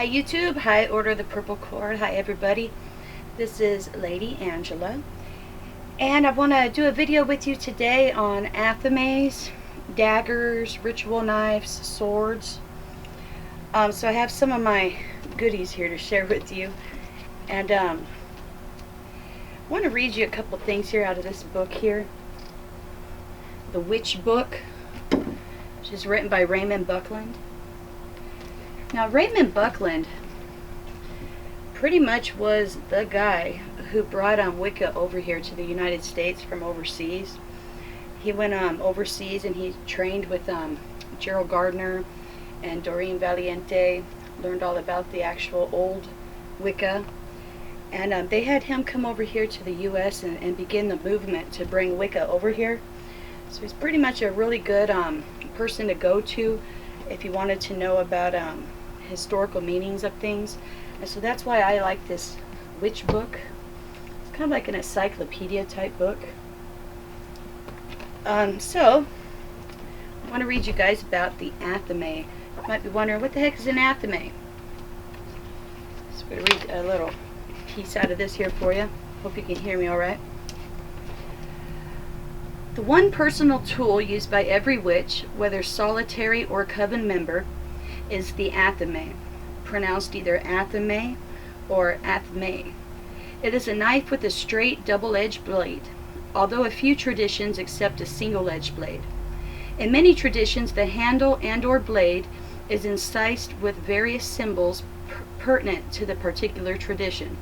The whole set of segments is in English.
Hi YouTube, hi Order of the Purple Cord, hi everybody. This is Lady Angela, and I want to do a video with you today on Athames, daggers, ritual knives, swords. So I have some of my goodies here to share with you, and I want to read you a couple things here out of this book here, The Witch Book, which is written by Raymond Buckland. Now, Raymond Buckland pretty much was the guy who brought Wicca over here to the United States from overseas. He went overseas and he trained with Gerald Gardner and Doreen Valiente, learned all about the actual old Wicca. And they had him come over here to the U.S. and begin the movement to bring Wicca over here. So he's pretty much a really good person to go to if you wanted to know about historical meanings of things. And so that's why I like this witch book. It's kind of like an encyclopedia type book. So I want to read you guys about the Athame. You might be wondering, what the heck is an Athame? So I'm going to read a little piece out of this here for you. Hope you can hear me all right. The one personal tool used by every witch, whether solitary or coven member, is the Athame, pronounced either Athame or Athame. It is a knife with a straight double-edged blade, although a few traditions accept a single-edged blade. In many traditions, the handle and or blade is incised with various symbols pertinent to the particular tradition.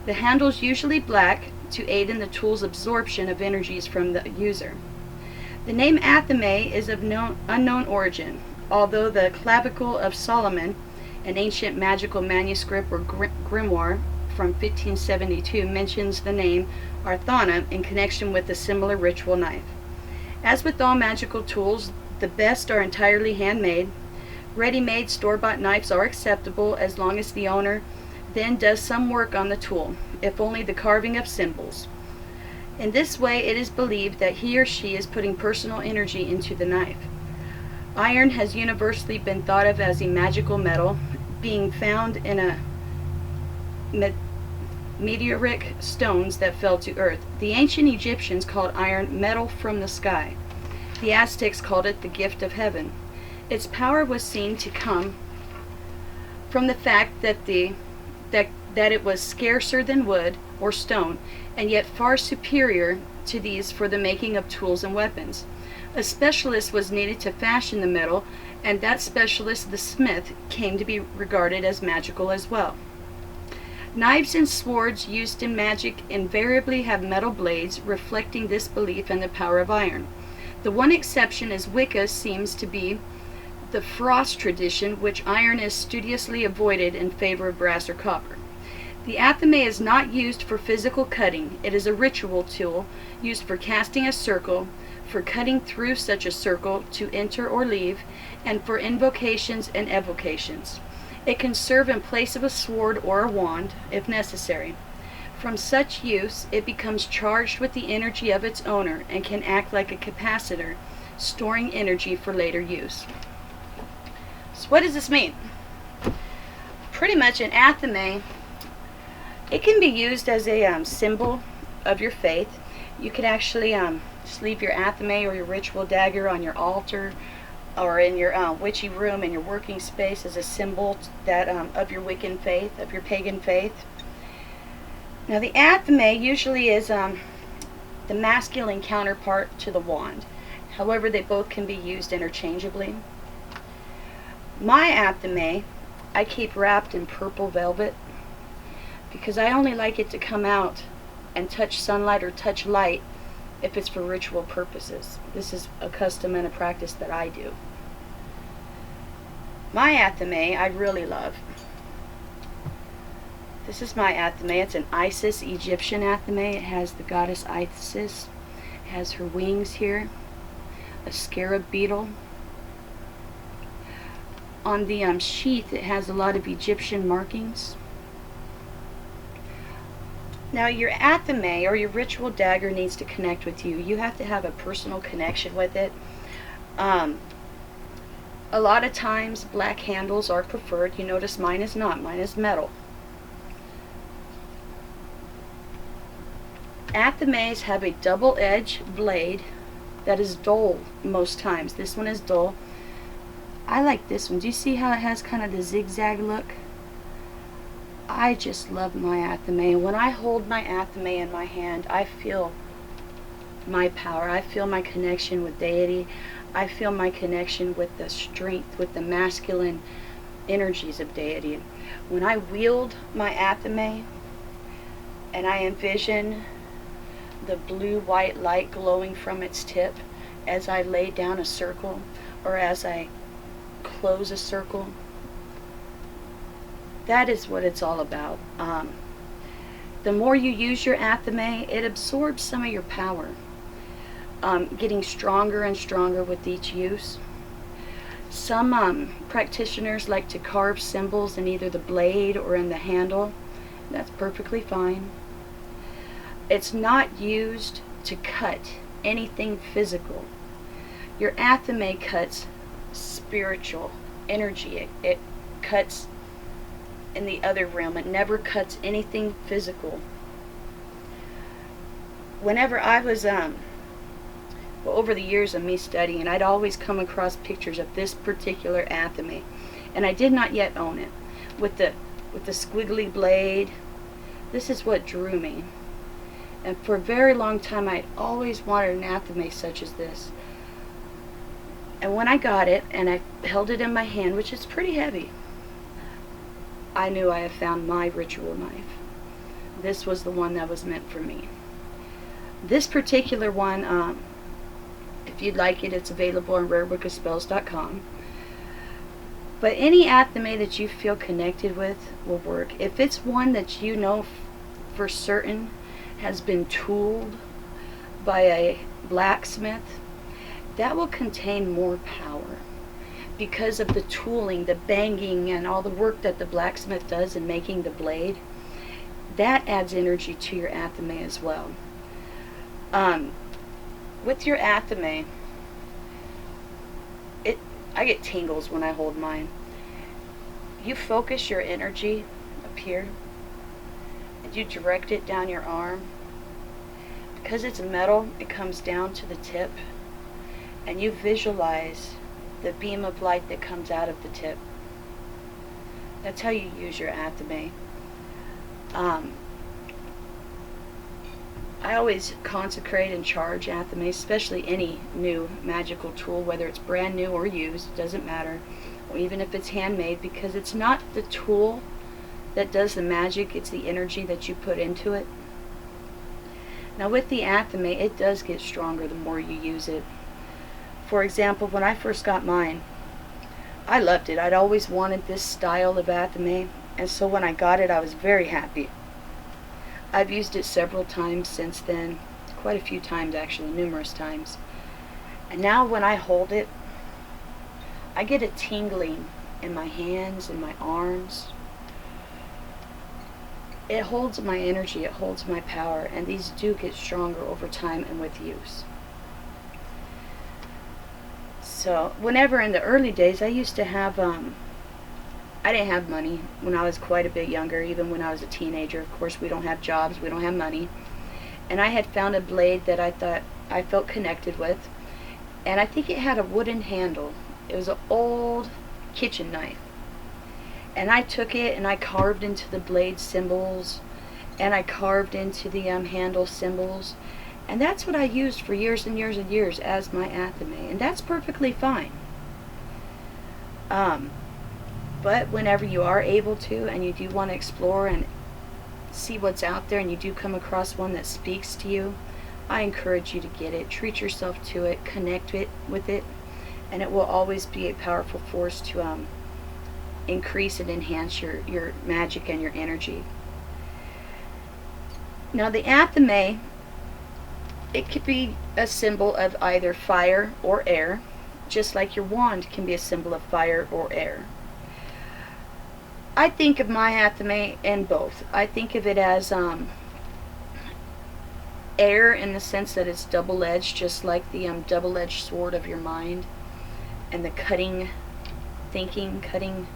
The handle is usually black to aid in the tool's absorption of energies from the user. The name Athame is of unknown origin, although the Clavicle of Solomon, an ancient magical manuscript or grimoire from 1572, mentions the name Athame in connection with a similar ritual knife. As with all magical tools, the best are entirely handmade. Ready-made store-bought knives are acceptable as long as the owner then does some work on the tool, if only the carving of symbols. In this way, it is believed that he or she is putting personal energy into the knife. Iron has universally been thought of as a magical metal, being found in a meteoric stones that fell to earth. The ancient Egyptians called iron metal from the sky. The Aztecs called it the gift of heaven. Its power was seen to come from the fact that it was scarcer than wood or stone, and yet far superior to these for the making of tools and weapons. A specialist was needed to fashion the metal, and that specialist, the smith, came to be regarded as magical as well. Knives and swords used in magic invariably have metal blades, reflecting this belief and the power of iron. The one exception is Wicca seems to be the frost tradition, which iron is studiously avoided in favor of brass or copper. The Athame is not used for physical cutting. It is a ritual tool used for casting a circle, for cutting through such a circle to enter or leave, and for invocations and evocations. It can serve in place of a sword or a wand, if necessary. From such use, it becomes charged with the energy of its owner and can act like a capacitor, storing energy for later use. So what does this mean? Pretty much an Athame, it can be used as a symbol of your faith. You could actually just leave your Athame or your ritual dagger on your altar or in your witchy room in your working space as a symbol that of your Wiccan faith, of your pagan faith. Now the Athame usually is the masculine counterpart to the wand. However, they both can be used interchangeably. My Athame I keep wrapped in purple velvet because I only like it to come out and touch sunlight or touch light if it's for ritual purposes. This is a custom and a practice that I do. My Athame I really love. This is my Athame. It's an Isis Egyptian Athame. It has the goddess Isis. It has her wings here. A scarab beetle. On the sheath it has a lot of Egyptian markings. Now your Athame or your ritual dagger needs to connect with you. You have to have a personal connection with it. A lot of times black handles are preferred. You notice mine is not. Mine is metal. Athames have a double-edged blade that is dull most times. This one is dull. I like this one. Do you see how it has kind of the zigzag look? I just love my Athame. When I hold my Athame in my hand, I feel my power. I feel my connection with deity. I feel my connection with the strength, with the masculine energies of deity. When I wield my Athame and I envision the blue-white light glowing from its tip as I lay down a circle or as I close a circle, that is what it's all about. The more you use your Athame, it absorbs some of your power, getting stronger and stronger with each use. Some practitioners like to carve symbols in either the blade or in the handle. That's perfectly fine. It's not used to cut anything physical. Your Athame cuts spiritual energy. It cuts in the other realm. It never cuts anything physical. Whenever I was over the years of me studying, I'd always come across pictures of this particular Athame, and I did not yet own it. With the squiggly blade, this is what drew me. And for a very long time, I always wanted an Athame such as this. And when I got it, and I held it in my hand, which is pretty heavy, I knew I had found my ritual knife. This was the one that was meant for me. This particular one, if you'd like it, it's available on rarebookofspells.com. But any Athame that you feel connected with will work. If it's one that you know for certain has been tooled by a blacksmith, that will contain more power because of the tooling, the banging, and all the work that the blacksmith does in making the blade. That adds energy to your Athame as well. With your Athame, I get tingles when I hold mine. You focus your energy up here, and you direct it down your arm. Because it's metal, it comes down to the tip, and you visualize the beam of light that comes out of the tip. That's how you use your Athame. I always consecrate and charge Athame, especially any new magical tool, whether it's brand new or used, it doesn't matter, or even if it's handmade, because it's not the tool that does the magic, it's the energy that you put into it. Now with the Athame, it does get stronger the more you use it. For example, when I first got mine, I loved it. I'd always wanted this style of Athame, and so when I got it, I was very happy. I've used it several times since then, quite a few times actually, numerous times. And now when I hold it, I get a tingling in my hands and my arms. It holds my energy, it holds my power, and these do get stronger over time and with use. So whenever in the early days, I used to have, I didn't have money when I was quite a bit younger, even when I was a teenager. Of course, we don't have jobs, we don't have money. And I had found a blade that I thought I felt connected with, and I think it had a wooden handle. It was an old kitchen knife. And I took it and I carved into the blade symbols, and I carved into the handle symbols, and that's what I used for years and years and years as my Athame, and that's perfectly fine. But whenever you are able to, and you do want to explore and see what's out there, and you do come across one that speaks to you, I encourage you to get it, treat yourself to it, connect with it, and it will always be a powerful force to increase and enhance your magic and your energy. Now the Athame, it could be a symbol of either fire or air, just like your wand can be a symbol of fire or air. I think of my Athame in both. I think of it as air in the sense that it's double-edged, just like the double-edged sword of your mind, and the cutting thinking, cutting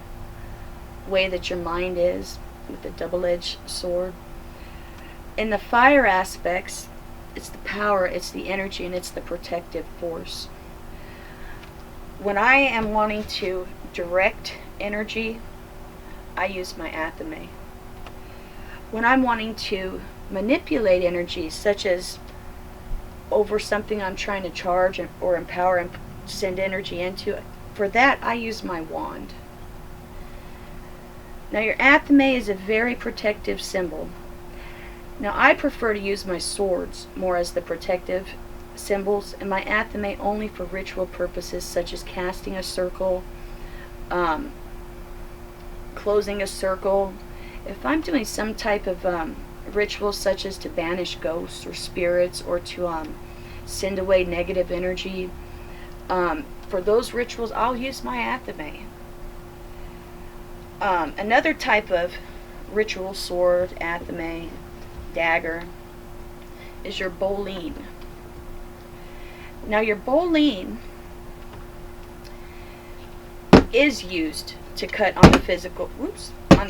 way that your mind is with a double-edged sword. In the fire aspects, it's the power, it's the energy, and it's the protective force. When I am wanting to direct energy, I use my Athame. When I'm wanting to manipulate energy, such as over something I'm trying to charge or empower and send energy into, for that I use my wand. Now your Athame is a very protective symbol. Now I prefer to use my swords more as the protective symbols, and my Athame only for ritual purposes such as casting a circle, closing a circle. If I'm doing some type of ritual such as to banish ghosts or spirits or to send away negative energy, for those rituals I'll use my Athame. Another type of ritual sword, Athame, dagger, is your Bolleen. Now your Bolleen is used to cut on the physical, on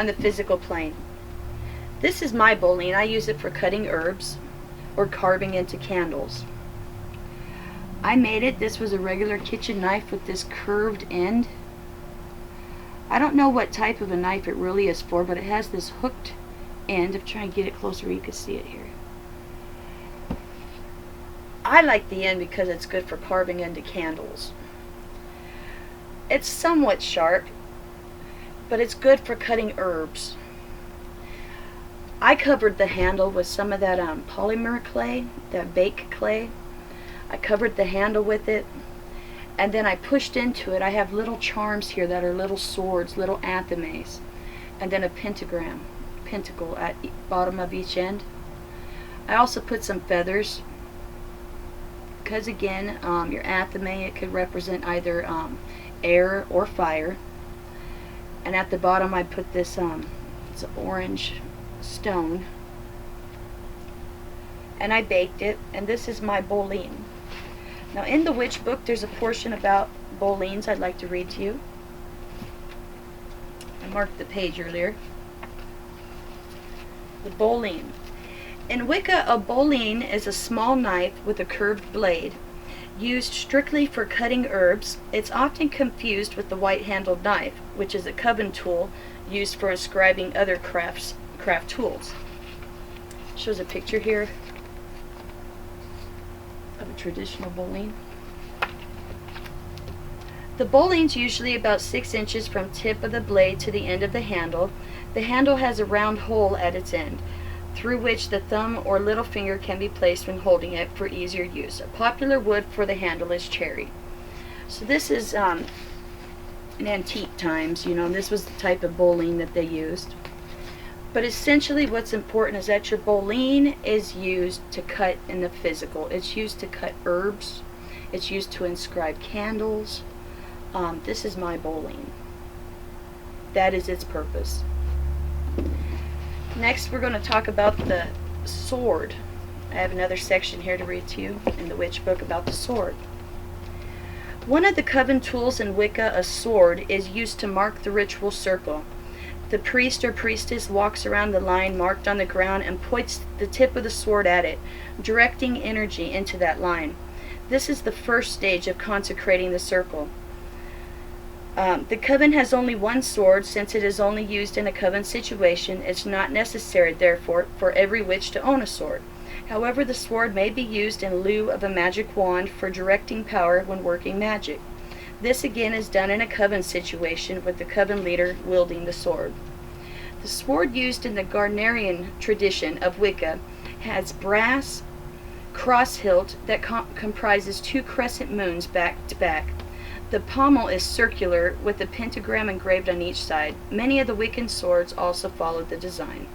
the physical plane. This is my Bolleen. I use it for cutting herbs or carving into candles. I made it. This was a regular kitchen knife with this curved end. I don't know what type of a knife it really is for, but it has this hooked end. I'm trying to get it closer, you can see it here. I like the end because it's good for carving into candles. It's somewhat sharp, but it's good for cutting herbs. I covered the handle with some of that polymer clay, that bake clay. I covered the handle with it, and then I pushed into it. I have little charms here that are little swords, little Athames, and then a pentacle at the bottom of each end. I also put some feathers, because again, your Athame, it could represent either air or fire. And at the bottom I put this, it's an orange stone, and I baked it, and this is my Bolleen. Now in the witch book there's a portion about Bolleens I'd like to read to you. I marked the page earlier. The Bolleen. In Wicca, a Bolleen is a small knife with a curved blade, used strictly for cutting herbs. It's often confused with the white-handled knife, which is a coven tool used for inscribing other craft tools. Shows a picture here of a traditional Bolleen. The Bolleen's usually about 6 inches from tip of the blade to the end of the handle. The handle has a round hole at its end, through which the thumb or little finger can be placed when holding it for easier use. A popular wood for the handle is cherry. So this is in antique times, you know, this was the type of Bolleen that they used. But essentially what's important is that your Bolleen is used to cut in the physical. It's used to cut herbs. It's used to inscribe candles. This is my Bolleen. That is its purpose. Next we're going to talk about the sword. I have another section here to read to you in the witch book about the sword. One of the coven tools in Wicca, a sword, is used to mark the ritual circle. The priest or priestess walks around the line marked on the ground and points the tip of the sword at it, directing energy into that line. This is the first stage of consecrating the circle. The coven has only one sword. Since it is only used in a coven situation, it's not necessary, therefore, for every witch to own a sword. However, the sword may be used in lieu of a magic wand for directing power when working magic. This again is done in a coven situation with the coven leader wielding the sword. The sword used in the Gardnerian tradition of Wicca has brass cross hilt that comprises 2 crescent moons back to back. The pommel is circular with a pentagram engraved on each side. Many of the Wiccan swords also followed the design.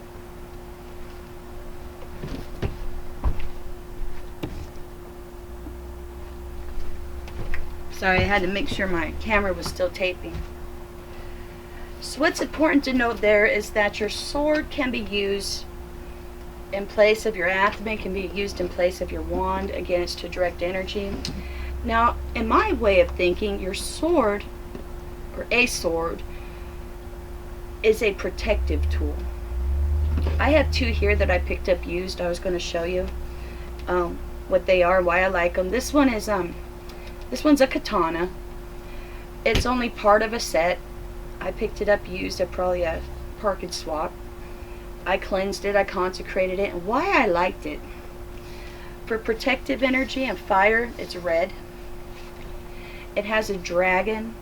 Sorry, I had to make sure my camera was still taping. So what's important to note there is that your sword can be used in place of your Athame, can be used in place of your wand. Again, it's to direct energy. Now, in my way of thinking, your sword, or a sword, is a protective tool. I have two here that I picked up used. I was going to show you what they are, why I like them. This one's a katana. It's only part of a set. I picked it up used at probably a park and swap. I cleansed it, I consecrated it, and why I liked it. For protective energy and fire, it's red. It has a dragon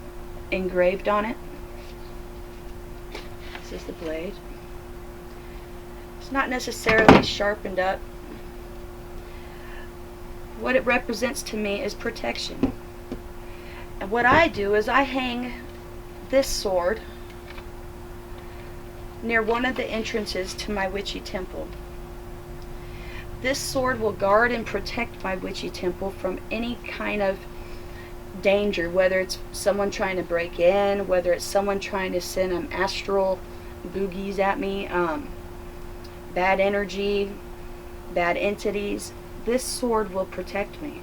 engraved on it. This is the blade. It's not necessarily sharpened up. What it represents to me is protection. And what I do is I hang this sword near one of the entrances to my witchy temple. This sword will guard and protect my witchy temple from any kind of danger, whether it's someone trying to break in, whether it's someone trying to send astral boogies at me, bad energy, bad entities. This sword will protect me.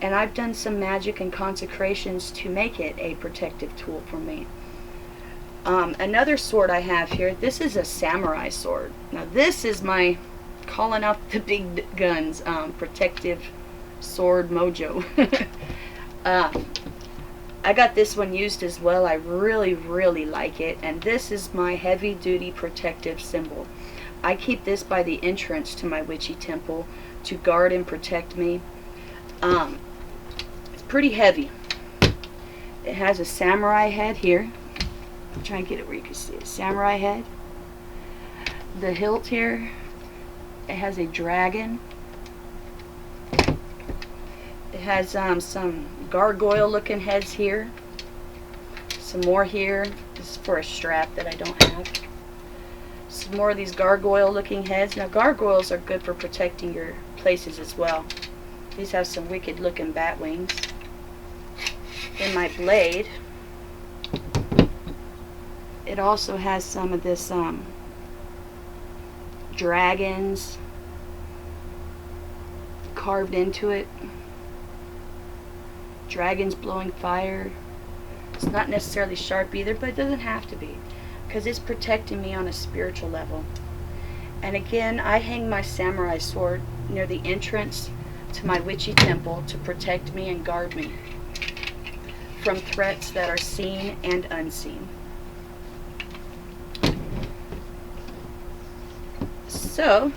And I've done some magic and consecrations to make it a protective tool for me. Another sword I have here, this is a samurai sword. Now this is my calling out the big guns, protective sword mojo. I got this one used as well. I really like it, and this is my heavy duty protective symbol. I keep this by the entrance to my witchy temple to guard and protect me. It's pretty heavy. It has a samurai head here. I'll try and get it where you can see it. Samurai head. The hilt here, it has a dragon. It has some gargoyle looking heads here. Some more here. This is for a strap that I don't have. Some more of these gargoyle looking heads. Now gargoyles are good for protecting your places as well. These have some wicked looking bat wings. In my blade, it also has some of this dragons carved into it. Dragons blowing fire. It's not necessarily sharp either, but it doesn't have to be, because it's protecting me on a spiritual level. And again, I hang my samurai sword near the entrance to my witchy temple to protect me and guard me from threats that are seen and unseen. So,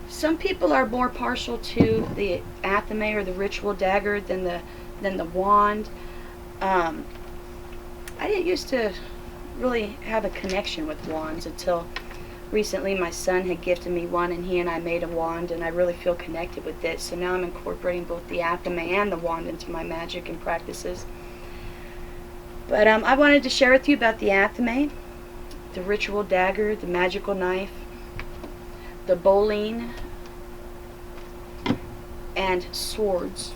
some people are more partial to the Athame or the ritual dagger than the wand. I didn't used to really have a connection with wands until recently. My son had gifted me one, and he and I made a wand, and I really feel connected with it. So now I'm incorporating both the Athame and the wand into my magic and practices. But I wanted to share with you about the Athame, the ritual dagger, the magical knife, the Bolleen, and swords,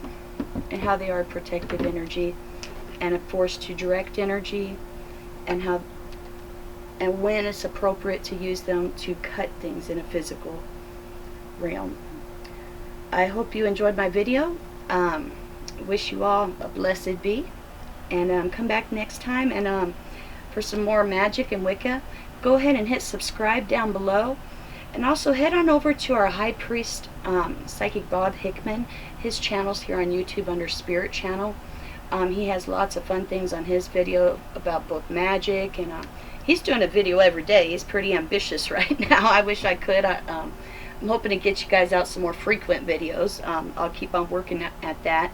and how they are protective energy and a force to direct energy, and how and when it's appropriate to use them to cut things in a physical realm. I hope you enjoyed my video. Wish you all a blessed be, and come back next time and for some more magic and Wicca. Go ahead and hit subscribe down below, and also head on over to our High Priest Psychic Bob Hickman. His channel's here on YouTube under Spirit Channel. He has lots of fun things on his video about both magic, and he's doing a video every day. He's pretty ambitious right now. I wish I could. I'm hoping to get you guys out some more frequent videos. I'll keep on working at that.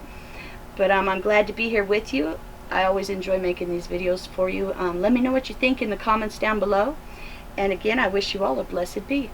But I'm glad to be here with you. I always enjoy making these videos for you. Let me know what you think in the comments down below. And again, I wish you all a blessed be.